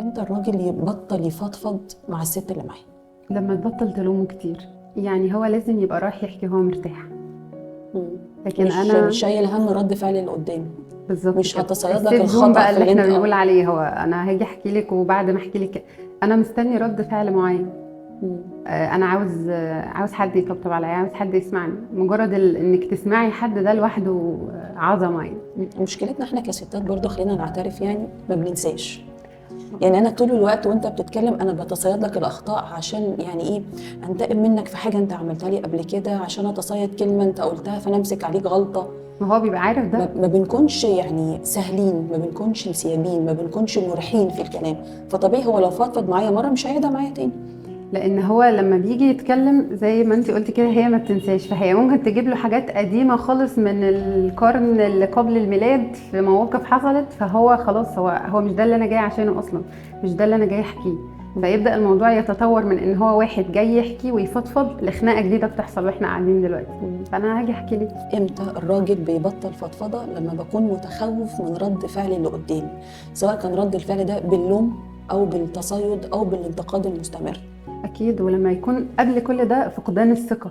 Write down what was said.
امتى الراجل يبطل يفضفض مع الست اللي معاه؟ لما تبطل تلومه كتير. يعني هو لازم يبقى رايح يحكي وهو مرتاح. لكن مش انا شايل هم رد فعل اللي قدامه. بالظبط مش كده هتصيد لك السيف زون الخطأ بقى في اللي اللي احنا انت بنقول عليه. هو انا هاجي احكي لك وبعد ما احكي لك انا مستني رد فعل معين. مم. انا عاوز حد يطبطب عليا، عاوز حد يسمعني. مجرد انك تسمعي حد ده لوحده عظمه يعني. مشكلتنا احنا كستات برضو، خلينا نعترف يعني ما بننساش. يعني انا طول الوقت وانت بتتكلم انا بتصيد لك الاخطاء، عشان يعني ايه؟ انتقم منك في حاجه انت عملتها لي قبل كده، عشان اتصيد كلمه انت قلتها فانا امسك عليك غلطه. ما هو بيبقى عارف ده. ما بنكونش يعني سهلين، ما بنكونش مسيابين، ما بنكونش مريحين في الكلام. فطبيعي هو لو فضفض معايا مره مش هيهدى معايا تاني. لان هو لما بيجي يتكلم زي ما انت قلت كده هي ما بتنساش، فهي ممكن تجيب له حاجات قديمه خالص من القرن اللي قبل الميلاد في مواقف حصلت، فهو خلاص هو مش ده اللي انا جاي عشانه اصلا، مش ده اللي انا جاي احكيه. فيبدا الموضوع يتطور من ان هو واحد جاي يحكي ويفضفض لخناقه جديده بتحصل واحنا قاعدين دلوقتي. فانا هاجي احكي ليه؟ امتى الراجل بيبطل فضفضه؟ لما بكون متخوف من رد فعل اللي قدامي، سواء كان رد الفعل ده باللوم او بالتصيد او بالانتقاد المستمر. اكيد، ولما يكون قبل كل ده فقدان الثقه.